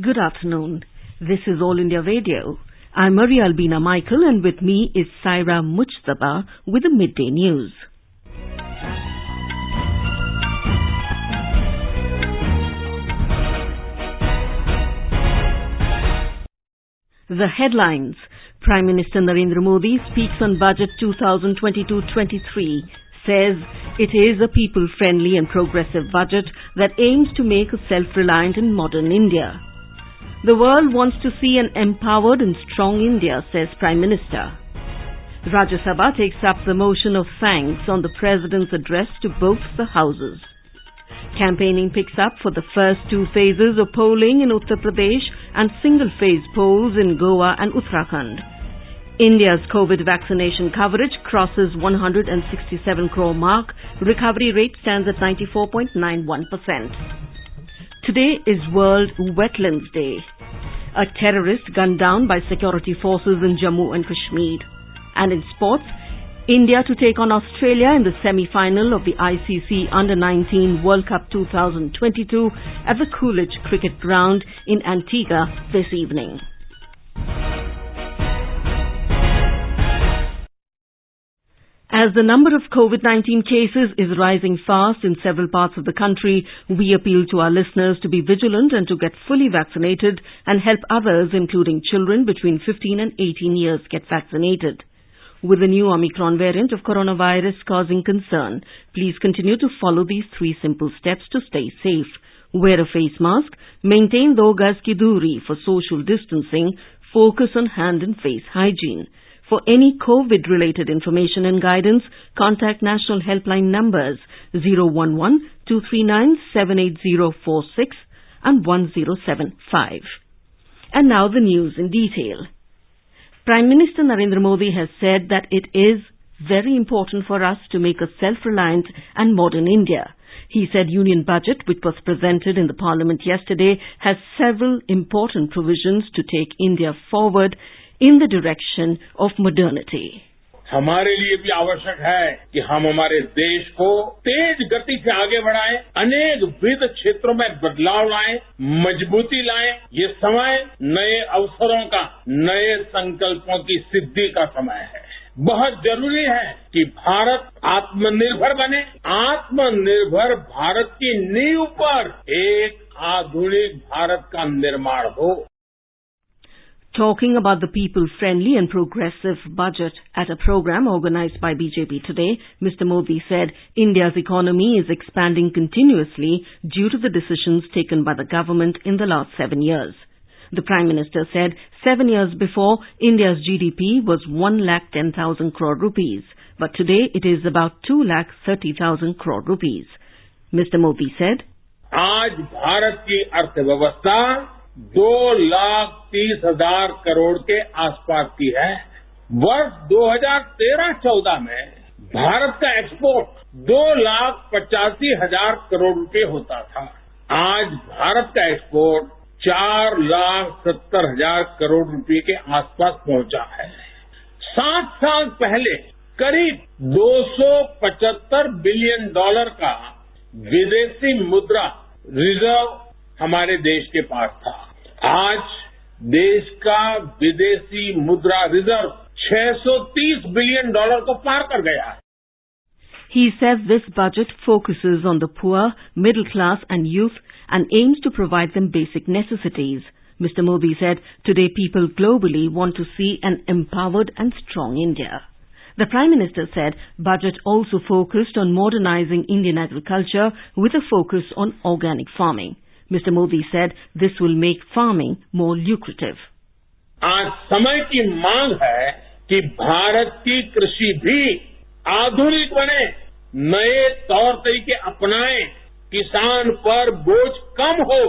Good afternoon. This is All India Radio. I'm Maria Albina Michael, and with me is Saira Mujtaba with the Midday News. The headlines. Prime Minister Narendra Modi speaks on Budget 2022-23, says it is a people-friendly and progressive budget that aims to make a self-reliant and modern India. The world wants to see an empowered and strong India, says Prime Minister. Rajya Sabha takes up the motion of thanks on the President's address to both the houses. Campaigning picks up for the first two phases of polling in Uttar Pradesh and single-phase polls in Goa and Uttarakhand. India's COVID vaccination coverage crosses 167 crore mark. Recovery rate stands at 94.91%. Today is World Wetlands Day. A terrorist gunned down by security forces in Jammu and Kashmir. And in sports, India to take on Australia in the semi-final of the ICC Under-19 World Cup 2022 at the Coolidge Cricket Ground in Antigua this evening. As the number of COVID-19 cases is rising fast in several parts of the country, we appeal to our listeners to be vigilant and to get fully vaccinated and help others, including children between 15 and 18 years, get vaccinated. With the new Omicron variant of coronavirus causing concern, please continue to follow these three simple steps to stay safe. Wear a face mask, maintain 2 gaz ki doori for social distancing, focus on hand and face hygiene. For any COVID-related information and guidance, contact national helpline numbers 011-239-78046 and 1075. And now the news in detail. Prime Minister Narendra Modi has said that it is very important for us to make a self-reliant and modern India. He said Union Budget, which was presented in the Parliament yesterday, has several important provisions to take India forward in the direction of modernity. हमारे लिए भी आवश्यक है कि हम हमारे देश को तेज गति से आगे बढ़ाएं, अनेक विविध क्षेत्रों में बदलाव लाएं, मजबूती लाएं। ये समय नए अवसरों का, नए संकल्पों की सिद्धि का समय है। बहुत जरूरी है कि भारत आत्मनिर्भर बने। आत्मनिर्भर भारत की नींव पर एक आधुनिक भारत का निर्माण हो। Talking about the people-friendly and progressive budget at a program organized by BJP today, Mr. Modi said India's economy is expanding continuously due to the decisions taken by the government in the last 7 years. The Prime Minister said 7 years before, India's GDP was 1,10,000 crore rupees, but today it is about 2,30,000 crore rupees. Mr. Modi said, आज भारत की अर्थव्यवस्था 2,30,000 करोड़ के आसपास की है। वर्ष 2013-14 में भारत का एक्सपोर्ट 2,85,000 करोड़ रुपए होता था। आज भारत का एक्सपोर्ट 4,70,000 करोड़ रुपए के आसपास पहुंचा है। 7 साल पहले करीब $275 बिलियन का विदेशी मुद्रा रिजर्व हमारे देश के पास था। आज देश का विदेशी मुद्रा रिजर्व $630 बिलियन को पार कर गया है। He said this budget focuses on the poor, middle class and youth and aims to provide them basic necessities. Mr. Modi said today people globally want to see an empowered and strong India. The Prime Minister said budget also focused on modernizing Indian agriculture with a focus on organic farming. Mr. Modi said this will make farming more lucrative. आज समय की मांग है कि भारत की कृषि भी आधुनिक बने, नए तौर तरीके अपनाएं, किसान पर बोझ कम हो।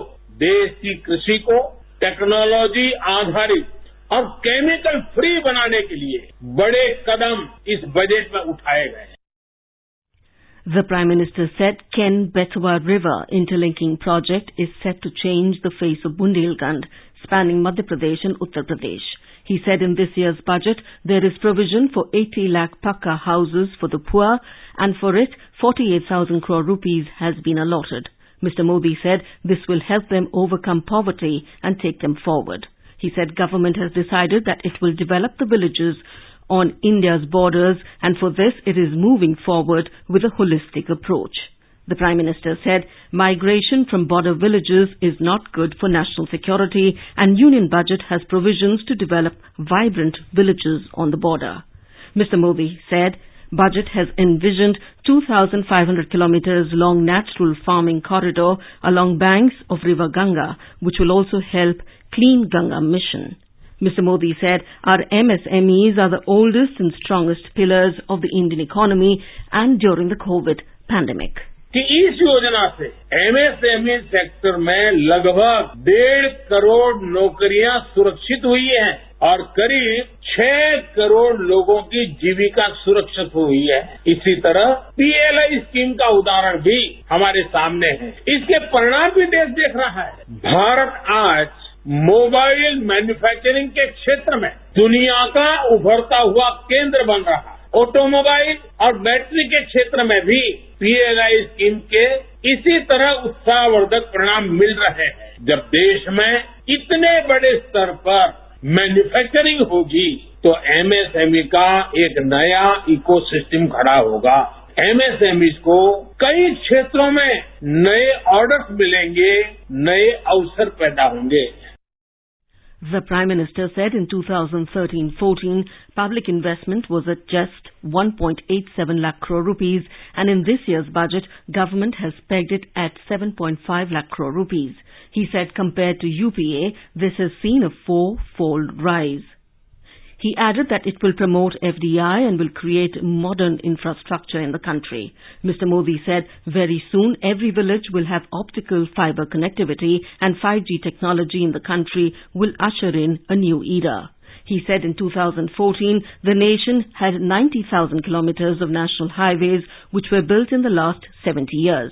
देश की कृषि को टेक्नोलॉजी आधारित और केमिकल फ्री बनाने के लिए बड़े कदम इस बजट में उठाए गए हैं। The Prime Minister said Ken-Betwa River interlinking project is set to change the face of Bundelkhand, spanning Madhya Pradesh and Uttar Pradesh. He said in this year's budget there is provision for 80 lakh pakka houses for the poor, and for it 48,000 crore rupees has been allotted. Mr. Modi said this will help them overcome poverty and take them forward. He said government has decided that it will develop the villages on India's borders, and for this it is moving forward with a holistic approach. The Prime Minister said migration from border villages is not good for national security, and Union budget has provisions to develop vibrant villages on the border. Mr. Modi said budget has envisioned 2,500 kilometers long natural farming corridor along banks of river Ganga, which will also help Clean Ganga mission. Mr. Modi said our MSMEs are the oldest and strongest pillars of the Indian economy and during the COVID pandemic. कि इस योजना से MSME sector में लगभग 1.5 करोड़ नौकरियां सुरक्षित हुई हैं और करीब 6 करोड़ लोगों की जीविका सुरक्षित हुई है। इसी तरह पीएलआई स्कीम का उदाहरण भी हमारे सामने है। इसके परिणाम भी देश देख रहा है। भारत आज मोबाइल मैन्युफैक्चरिंग के क्षेत्र में दुनिया का उभरता हुआ केंद्र बन रहा है। ऑटोमोबाइल और बैटरी के क्षेत्र में भी पीएलआई स्कीम के इसी तरह उत्साहवर्धक परिणाम मिल रहे हैं। जब देश में इतने बड़े स्तर पर मैन्युफैक्चरिंग होगी तो एमएसएमई का एक नया इकोसिस्टम खड़ा होगा। एमएसएमई को कई क्षेत्रों में नए ऑर्डर्स मिलेंगे, नए अवसर पैदा होंगे। The Prime Minister said in 2013-14, public investment was at just 1.87 lakh crore rupees, and in this year's budget, government has pegged it at 7.5 lakh crore rupees. He said compared to UPA, this has seen a four-fold rise. He added that it will promote FDI and will create modern infrastructure in the country. Mr. Modi said very soon every village will have optical fiber connectivity and 5G technology in the country will usher in a new era. He said in 2014 the nation had 90,000 kilometers of national highways which were built in the last 70 years.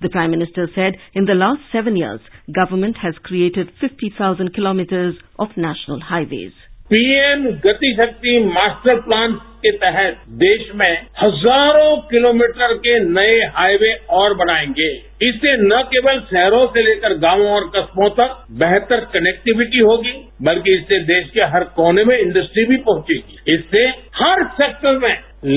The Prime Minister said in the last 7 years government has created 50,000 kilometers of national highways. PM गति शक्ति master plan के तहत देश में हजारों kilometre के नए highway और बनाएंगे। इससे न केवल शहरों से लेकर गांवों और कस्बों तक बेहतर कनेक्टिविटी होगी, बल्कि इससे देश के हर कोने में इंडस्ट्री भी पहुंचेगी। इससे हर सेक्टर में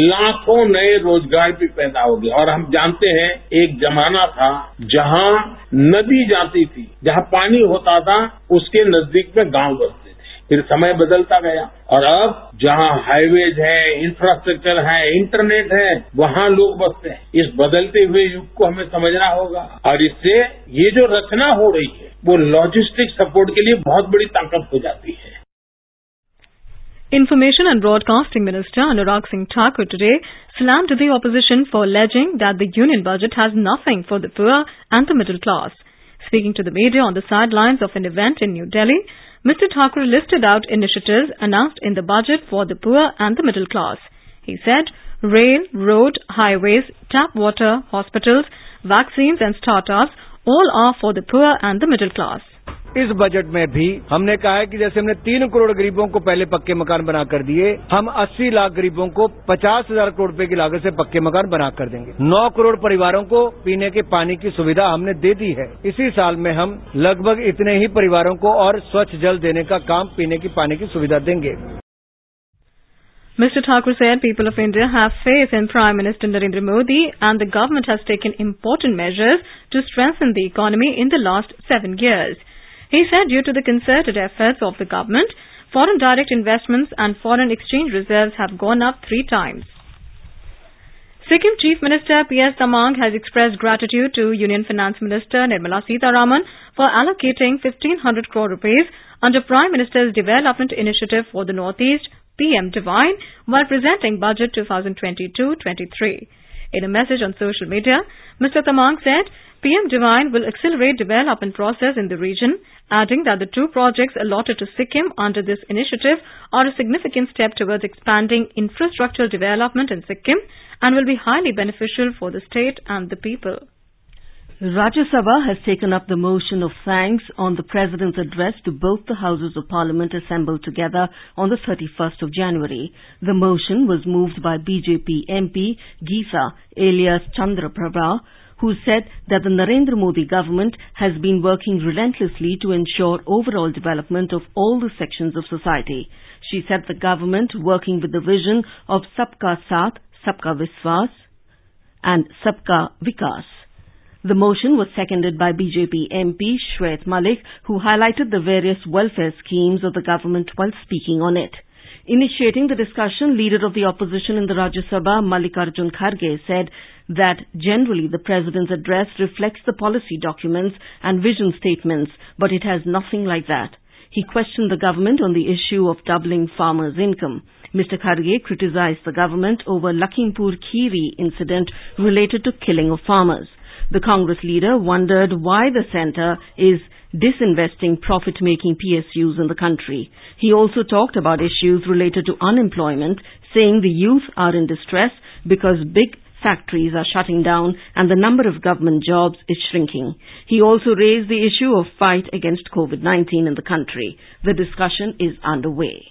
लाखों नए रोजगार भी पैदा होंगे। और हम जानते हैं एक जमाना था जहां नदी जाती थी, जहां पानी होता था, उसके नजदीक में गांव बसते। फिर समय बदलता गया और अब जहां हाईवेज है, इंफ्रास्ट्रक्चर है, इंटरनेट है, वहां लोग बसते हैं। इस बदलते हुए युग को हमें समझना होगा और इससे ये जो रचना हो रही है वो लॉजिस्टिक सपोर्ट के लिए बहुत बड़ी ताकत हो जाती है। Information and Broadcasting Minister Anurag Singh Thakur today slammed the opposition for alleging that the union budget has nothing for the poor and the middle class. Speaking to the media on the sidelines of an event in New Delhi, Mr. Thakur listed out initiatives announced in the budget for the poor and the middle class. He said rail, road, highways, tap water, hospitals, vaccines and startups all are for the poor and the middle class. इस budget में भी हमने कहा है कि जैसे हमने 3 करोड़ गरीबों को पहले पक्के मकान बना कर दिए, हम 80 लाख गरीबों को 50,000 करोड़ रुपए की लागत से पक्के मकान बना कर देंगे। 9 करोड़ परिवारों को पीने के पानी की सुविधा हमने दे दी है। इसी साल में हम लगभग इतने ही परिवारों को और स्वच्छ जल देने का काम, पीने की पानी की सुविधा देंगे। Mr. Thakur said people of India have faith in Prime Minister Narendra Modi and the government has taken important measures to strengthen the economy in the last 7 years. He said due to the concerted efforts of the government, foreign direct investments and foreign exchange reserves have gone up 3 times. Sikkim Chief Minister P.S. Tamang has expressed gratitude to Union Finance Minister Nirmala Sitharaman for allocating 1,500 crore rupees under Prime Minister's Development Initiative for the Northeast, PM Divine, while presenting Budget 2022-23. In a message on social media, Mr. Tamang said PM Divine will accelerate development process in the region, adding that the 2 projects allotted to Sikkim under this initiative are a significant step towards expanding infrastructural development in Sikkim and will be highly beneficial for the state and the people. Rajya Sabha has taken up the motion of thanks on the President's address to both the Houses of Parliament assembled together on the 31st of January. The motion was moved by BJP MP Geesa alias Chandra Prabha, who said that the Narendra Modi government has been working relentlessly to ensure overall development of all the sections of society. She said the government, working with the vision of Sabka Saath, Sabka Viswas and Sabka Vikas. The motion was seconded by BJP MP Shwet Malik, who highlighted the various welfare schemes of the government while speaking on it. Initiating the discussion, Leader of the Opposition in the Rajya Sabha, Mallikarjun Kharge, said that generally the President's address reflects the policy documents and vision statements, but it has nothing like that. He questioned the government on the issue of doubling farmers' income. Mr. Kharge criticized the government over Lakhimpur Kheri incident related to killing of farmers. The Congress leader wondered why the centre is disinvesting profit-making PSUs in the country. He also talked about issues related to unemployment, saying the youth are in distress because big factories are shutting down and the number of government jobs is shrinking. He also raised the issue of fight against COVID-19 in the country. The discussion is underway.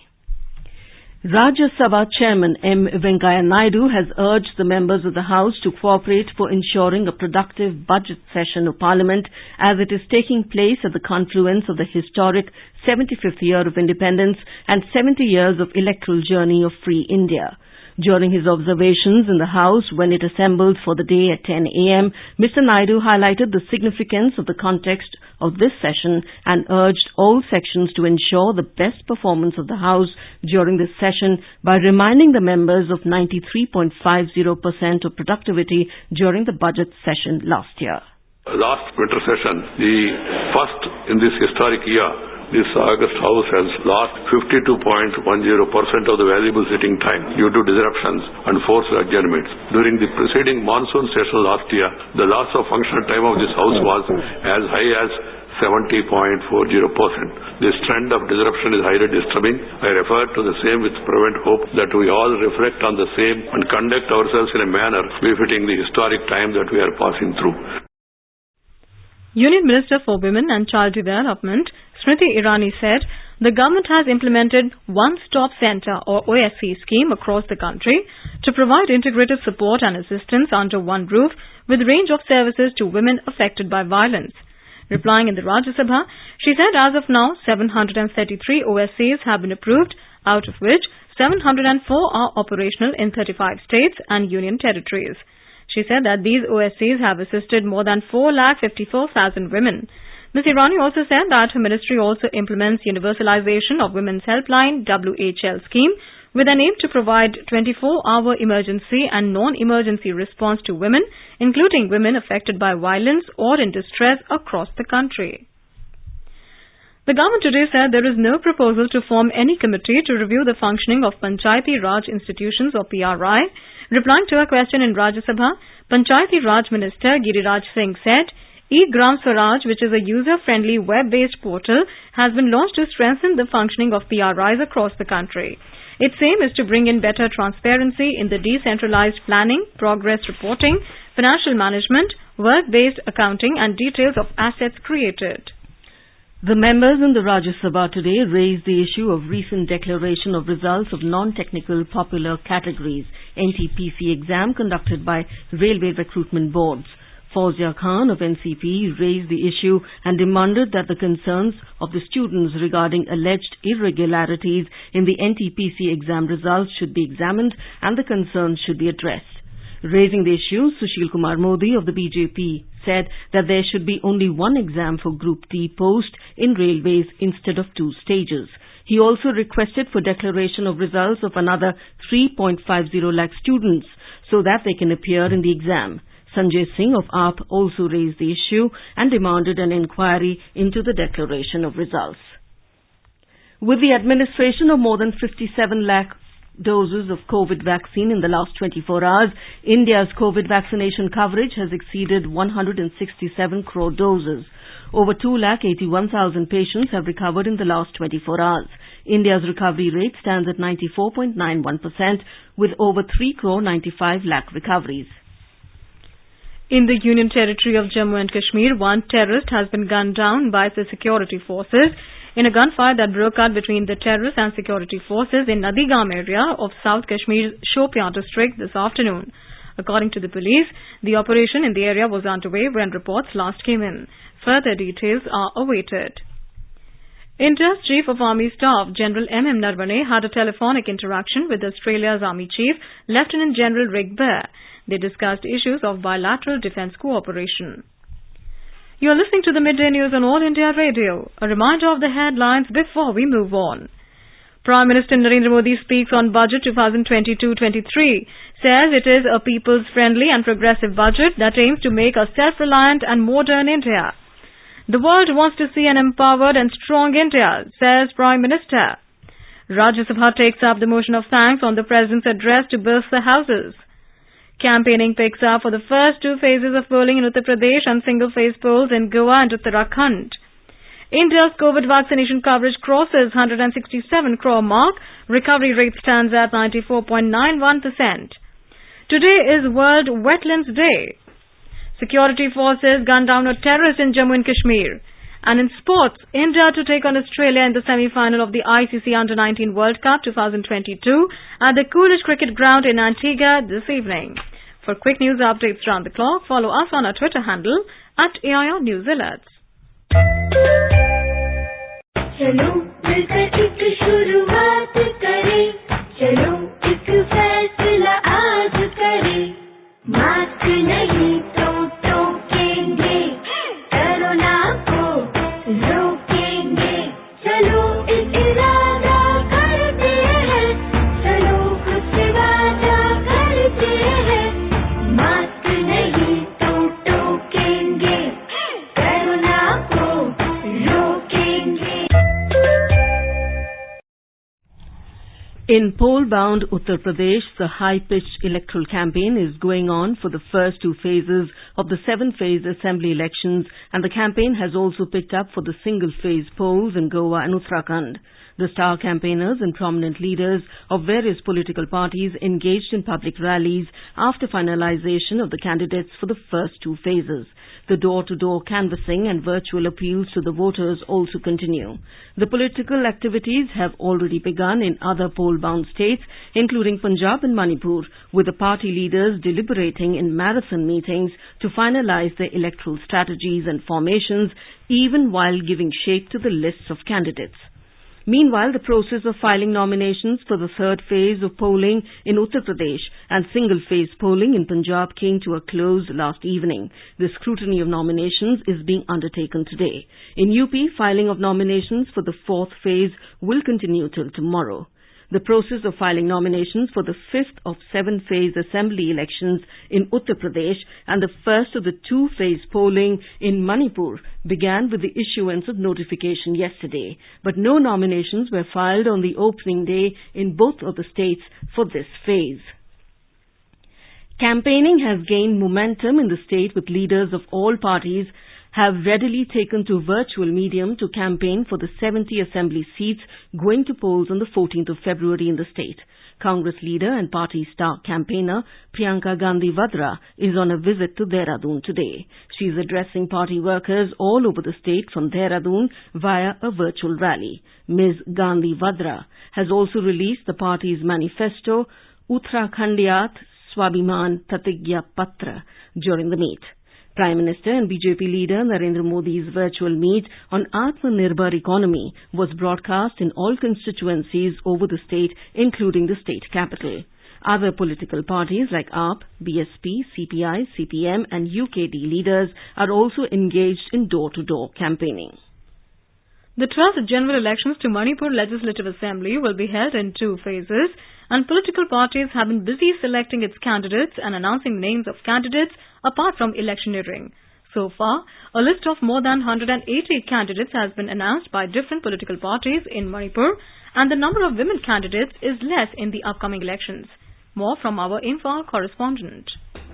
Rajya Sabha Chairman M. Venkaiah Naidu has urged the members of the House to cooperate for ensuring a productive budget session of Parliament as it is taking place at the confluence of the historic 75th year of independence and 70 years of electoral journey of free India. During his observations in the House when it assembled for the day at 10 a.m., Mr. Naidu highlighted the significance of the context of this session and urged all sections to ensure the best performance of the House during this session by reminding the members of 93.50% of productivity during the budget session last year. Last winter session, the first in this historic year, this August House has lost 52.10% of the valuable sitting time due to disruptions and forced adjournments. During the preceding monsoon session last year, the loss of functional time of this House was as high as 70.40%. This trend of disruption is highly disturbing. I refer to the same with fervent hope that we all reflect on the same and conduct ourselves in a manner befitting the historic time that we are passing through. Union Minister for Women and Child Development, Smriti Irani, said the government has implemented One-Stop Centre or OSC scheme across the country to provide integrated support and assistance under one roof with a range of services to women affected by violence. Replying in the Rajya Sabha, she said as of now 733 OSCs have been approved, out of which 704 are operational in 35 states and union territories. She said that these OSCs have assisted more than 4,54,000 women. Ms. Irani also said that her ministry also implements universalization of Women's Helpline WHL scheme with an aim to provide 24-hour emergency and non-emergency response to women, including women affected by violence or in distress across the country. The government today said there is no proposal to form any committee to review the functioning of Panchayati Raj institutions or PRI. Replying to a question in Rajya Sabha, Panchayati Raj Minister Giriraj Singh said, E-Gram Swaraj, which is a user-friendly web-based portal, has been launched to strengthen the functioning of PRIs across the country. Its aim is to bring in better transparency in the decentralized planning, progress reporting, financial management, work-based accounting and details of assets created. The members in the Rajya Sabha today raised the issue of recent declaration of results of non-technical popular categories NTPC exam conducted by Railway Recruitment Boards. Fauzia Khan of NCP raised the issue and demanded that the concerns of the students regarding alleged irregularities in the NTPC exam results should be examined and the concerns should be addressed. Raising the issue, Sushil Kumar Modi of the BJP said that there should be only one exam for Group D post in railways instead of 2 stages. He also requested for declaration of results of another 3.50 lakh students so that they can appear in the exam. Sanjay Singh of AAP also raised the issue and demanded an inquiry into the declaration of results. With the administration of more than 57 lakh doses of COVID vaccine in the last 24 hours, India's COVID vaccination coverage has exceeded 167 crore doses. Over 2,81,000 patients have recovered in the last 24 hours. India's recovery rate stands at 94.91% with over 3.95 lakh recoveries. In the Union Territory of Jammu and Kashmir, one terrorist has been gunned down by the security forces in a gunfire that broke out between the terrorists and security forces in Nadigam area of South Kashmir's Shopian district this afternoon. According to the police, the operation in the area was underway when reports last came in. Further details are awaited. India's Chief of Army Staff, General M.M. Narawane, had a telephonic interaction with Australia's Army Chief, Lieutenant General Rick Bear. They discussed issues of bilateral defence cooperation. You are listening to the Midday News on All India Radio. A reminder of the headlines before we move on. Prime Minister Narendra Modi speaks on Budget 2022-23, says it is a people's-friendly and progressive budget that aims to make a self-reliant and modern India. The world wants to see an empowered and strong India, says Prime Minister. Rajya Sabha takes up the motion of thanks on the President's address to both the houses. Campaigning picks up for the first two phases of polling in Uttar Pradesh and single-phase polls in Goa and Uttarakhand. India's COVID vaccination coverage crosses 167 crore mark. Recovery rate stands at 94.91%. Today is World Wetlands Day. Security forces gunned down a terrorist in Jammu and Kashmir. And in sports, India to take on Australia in the semi-final of the ICC Under-19 World Cup 2022 at the Coolidge Cricket Ground in Antigua this evening. For quick news updates round the clock, follow us on our Twitter handle @AIR News Alerts. चलो मिलकर एक शुरुआत करें, चलो एक फैसला आज करें, मास्क नहीं तो टोकेंगे, कोरोना को रोकेंगे, चलो एक इरादा करते हैं, चलो कुछ वादा करते हैं, मास्क नहीं तो टोकेंगे, कोरोना को रोकेंगे. In poll-bound Uttar Pradesh, the high-pitched electoral campaign is going on for the first two phases of the seven-phase assembly elections, and the campaign has also picked up for the single-phase polls in Goa and Uttarakhand. The star campaigners and prominent leaders of various political parties engaged in public rallies after finalization of the candidates for the first two phases. The door-to-door canvassing and virtual appeals to the voters also continue. The political activities have already begun in other poll-bound states, including Punjab and Manipur, with the party leaders deliberating in marathon meetings to finalize their electoral strategies and formations, even while giving shape to the lists of candidates. Meanwhile, the process of filing nominations for the third phase of polling in Uttar Pradesh and single-phase polling in Punjab came to a close last evening. The scrutiny of nominations is being undertaken today. In UP, filing of nominations for the fourth phase will continue till tomorrow. The process of filing nominations for the fifth of seven-phase assembly elections in Uttar Pradesh and the first of the two-phase polling in Manipur began with the issuance of notification yesterday, but no nominations were filed on the opening day in both of the states for this phase. Campaigning has gained momentum in the state, with leaders of all parties have readily taken to virtual medium to campaign for the 70 assembly seats going to polls on the 14th of February in the state. Congress leader and party star campaigner Priyanka Gandhi Vadra is on a visit to Dehradun today. She is addressing party workers all over the state from Dehradun via a virtual rally. Ms. Gandhi Vadra has also released the party's manifesto Uttarakhandiyat Swabhiman Pratigya Patra during the meet. Prime Minister and BJP leader Narendra Modi's virtual meet on Atmanirbhar economy was broadcast in all constituencies over the state, including the state capital. Other political parties like AAP, BSP, CPI, CPM and UKD leaders are also engaged in door-to-door campaigning. The 12th general elections to Manipur Legislative Assembly will be held in two phases, and political parties have been busy selecting its candidates and announcing names of candidates apart from electioneering. So far, a list of more than 180 candidates has been announced by different political parties in Manipur, and the number of women candidates is less in the upcoming elections. More from our Imphal correspondent.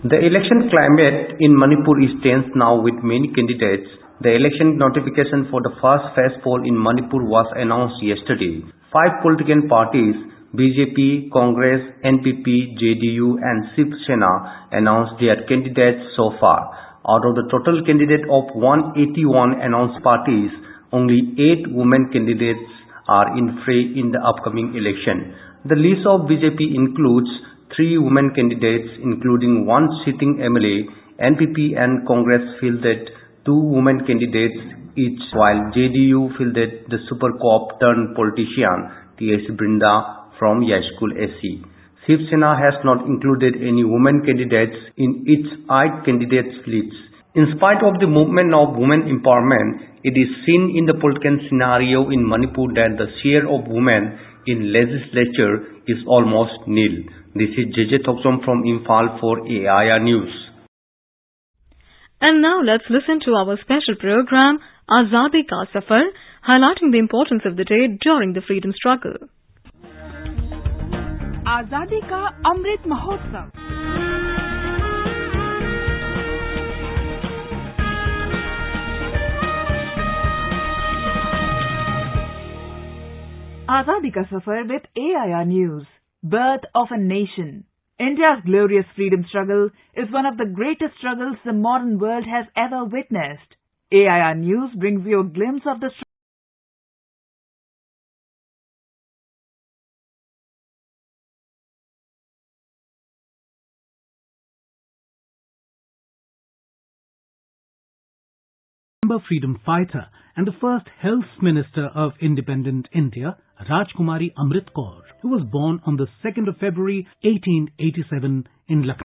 The election climate in Manipur is tense now, with many candidates. The election notification for the first phase poll in Manipur was announced yesterday. 5 political parties, BJP, Congress, NPP, JDU and Shiv Sena, announced their candidates so far. Out of the total candidate of 181 announced parties, only 8 women candidates are in fray in the upcoming election. The list of BJP includes three women candidates, including one sitting MLA. NPP and Congress fielded two women candidates each, while JDU fielded the super cop turned politician T.S. Brinda from Yashkul SC. Shiv Sena has not included any women candidates in its 8 candidates list. In spite of the movement of women empowerment, it is seen in the political scenario in Manipur that the share of women in legislature is almost nil. This is JJ Thoksom from Imphal for AIR News. And now let's listen to our special program, Azadi Ka Safar, highlighting the importance of the day during the freedom struggle. आजादी का Amrit Mahotsav. Azadi Ka Safar with AIR News. Birth of a nation. India's glorious freedom struggle is one of the greatest struggles the modern world has ever witnessed. AIR News brings you a glimpse of the struggle. Freedom fighter and the first health minister of independent India, Rajkumari Amrit Kaur, who was born on the 2nd of February 1887 in Lucknow.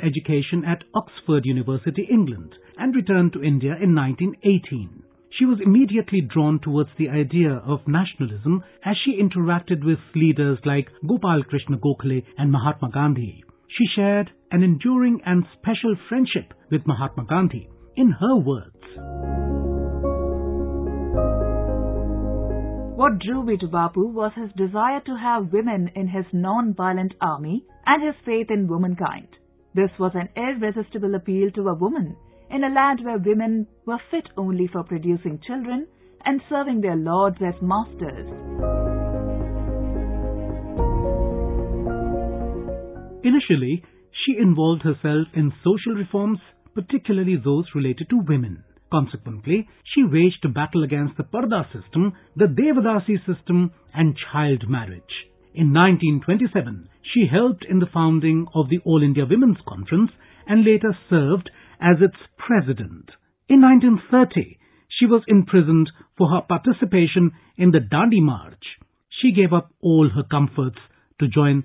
Education at Oxford University, England, and returned to India in 1918. She was immediately drawn towards the idea of nationalism as she interacted with leaders like Gopal Krishna Gokhale and Mahatma Gandhi. She shared an enduring and special friendship with Mahatma Gandhi. In her words, What drew me to Bapu was his desire to have women in his non-violent army and his faith in womankind. This was an irresistible appeal to a woman in a land where women were fit only for producing children and serving their lords as masters. Initially, she involved herself in social reforms, particularly those related to women. Consequently, she waged a battle against the Parda system, the Devadasi system, and child marriage. In 1927, she helped in the founding of the All India Women's Conference and later served as its president. In 1930, she was imprisoned for her participation in the Dandi March. She gave up all her comforts to join.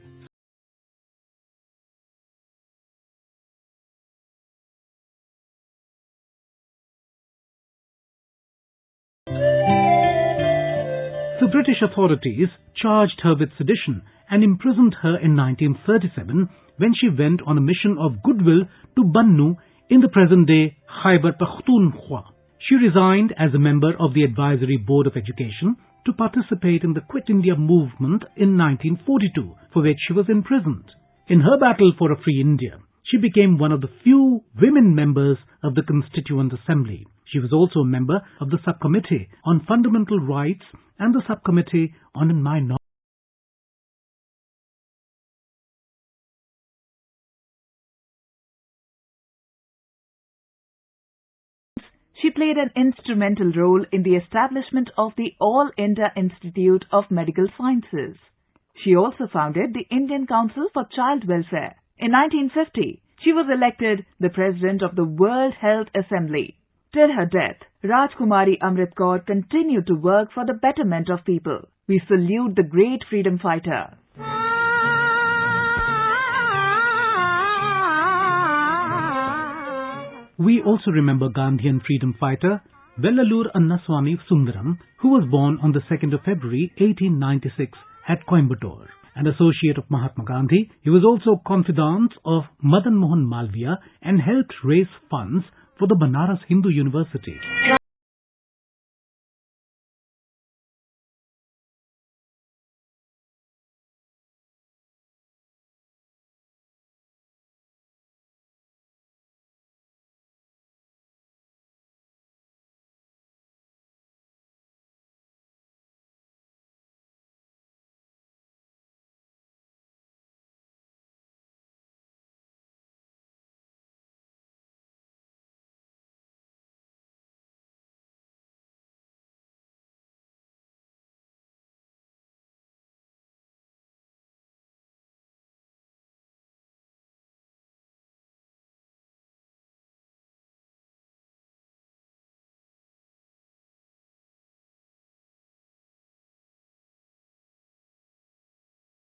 The British authorities charged her with sedition and imprisoned her in 1937 when she went on a mission of goodwill to Bannu in the present-day Khyber Pakhtunkhwa. She resigned as a member of the Advisory Board of Education to participate in the Quit India movement in 1942, for which she was imprisoned. In her battle for a free India, she became one of the few women members of the Constituent Assembly. She was also a member of the Subcommittee on Fundamental Rights and the Subcommittee on Minorities. She played an instrumental role in the establishment of the All India Institute of Medical Sciences. She also founded the Indian Council for Child Welfare. In 1950, she was elected the President of the World Health Assembly. Till her death, Rajkumari Amrit Kaur continued to work for the betterment of people. We salute the great freedom fighter. We also remember Gandhian freedom fighter Vellalur Annaswamy Sundaram, who was born on the 2nd of February 1896 at Coimbatore. An associate of Mahatma Gandhi, he was also confidant of Madan Mohan Malviya and helped raise funds for the Banaras Hindu University.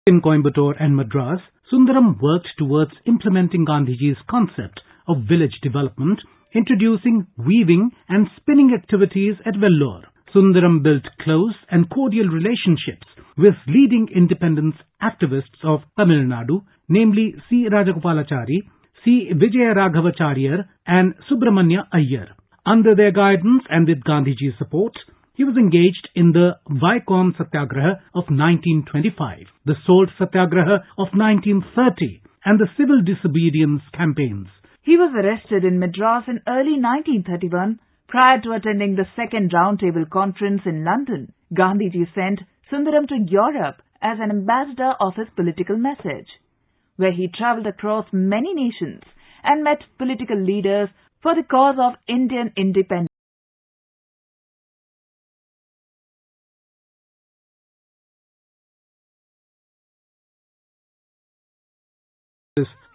In Coimbatore and Madras, Sundaram worked towards implementing Gandhiji's concept of village development, introducing weaving and spinning activities at Vellore. Sundaram built close and cordial relationships with leading independence activists of Tamil Nadu, namely C. Rajagopalachari, C. Vijayaraghavacharya and Subramanya Iyer. Under their guidance and with Gandhiji's support, he was engaged in the Vaikom Satyagraha of 1925, the Salt Satyagraha of 1930 and the Civil Disobedience campaigns. He was arrested in Madras in early 1931 prior to attending the second Roundtable Conference in London. Gandhiji sent Sundaram to Europe as an ambassador of his political message, where he travelled across many nations and met political leaders for the cause of Indian independence.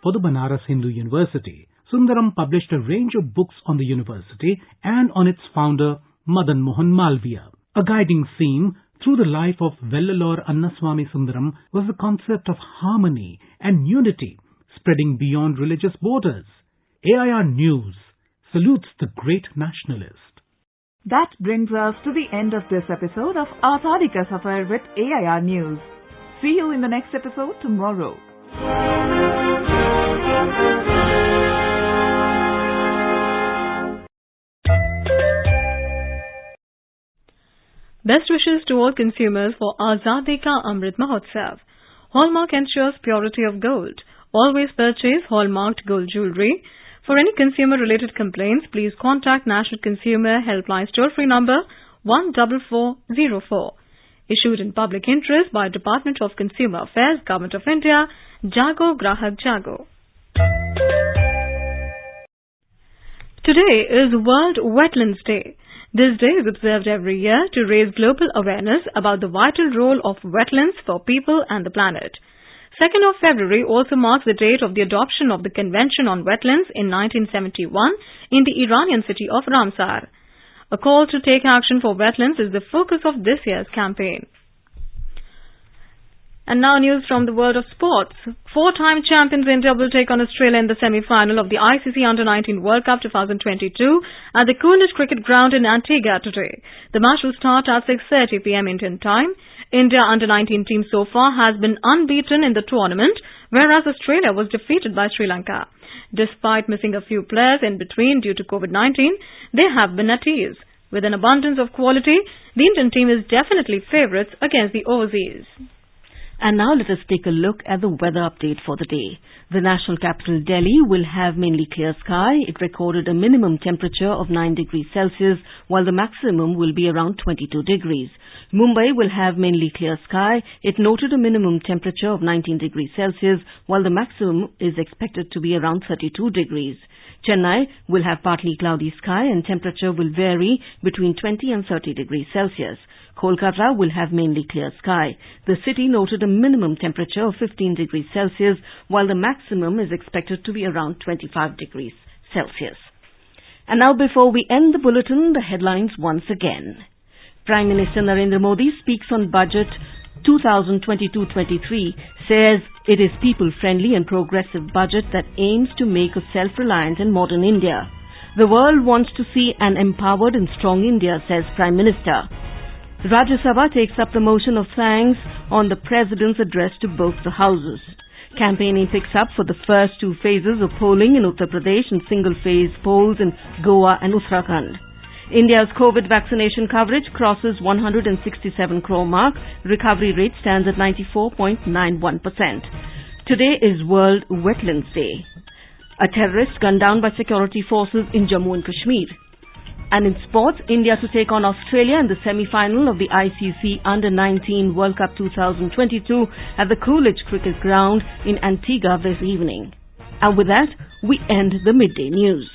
For the Banaras Hindu University, Sundaram published a range of books on the university and on its founder, Madan Mohan Malviya. A guiding theme through the life of Vellalore Annaswamy Sundaram was the concept of harmony and unity spreading beyond religious borders. AIR News salutes the great nationalist. That brings us to the end of this episode of Azadi Ka Safar with AIR News. See you in the next episode tomorrow. Best wishes to all consumers for Azadi Ka Amrit Mahotsav. Hallmark ensures purity of gold. Always purchase hallmarked gold jewellery. For any consumer-related complaints, please contact National Consumer Helpline toll-free number 14404. Issued in public interest by Department of Consumer Affairs, Government of India, Jago Grahak Jago. Today is World Wetlands Day. This day is observed every year to raise global awareness about the vital role of wetlands for people and the planet. 2nd of February also marks the date of the adoption of the Convention on Wetlands in 1971 in the Iranian city of Ramsar. A call to take action for wetlands is the focus of this year's campaign. And now news from the world of sports. 4-time champions India will take on Australia in the semi-final of the ICC Under-19 World Cup 2022 at the Coolidge Cricket Ground in Antigua today. The match will start at 6:30 p.m. Indian time. India Under-19 team so far has been unbeaten in the tournament, whereas Australia was defeated by Sri Lanka. Despite missing a few players in between due to COVID-19, they have been at ease. With an abundance of quality, the Indian team is definitely favourites against the Aussies. And now let us take a look at the weather update for the day. The national capital Delhi will have mainly clear sky. It recorded a minimum temperature of 9 degrees Celsius, while the maximum will be around 22 degrees. Mumbai will have mainly clear sky. It noted a minimum temperature of 19 degrees Celsius, while the maximum is expected to be around 32 degrees. Chennai will have partly cloudy sky and temperature will vary between 20 and 30 degrees Celsius. Kolkata will have mainly clear sky. The city noted a minimum temperature of 15 degrees Celsius, while the maximum is expected to be around 25 degrees Celsius. And now before we end the bulletin, the headlines once again. Prime Minister Narendra Modi speaks on Budget 2022-23, says it is people-friendly and progressive budget that aims to make a self-reliant and modern India. The world wants to see an empowered and strong India, says Prime Minister. Rajya Sabha takes up the motion of thanks on the President's address to both the houses. Campaigning picks up for the first 2 phases of polling in Uttar Pradesh and single-phase polls in Goa and Uttarakhand. India's COVID vaccination coverage crosses 167 crore mark. Recovery rate stands at 94.91%. Today is World Wetlands Day. A terrorist gunned down by security forces in Jammu and Kashmir. And in sports, India to take on Australia in the semi-final of the ICC Under-19 World Cup 2022 at the Coolidge Cricket Ground in Antigua this evening. And with that, we end the midday news.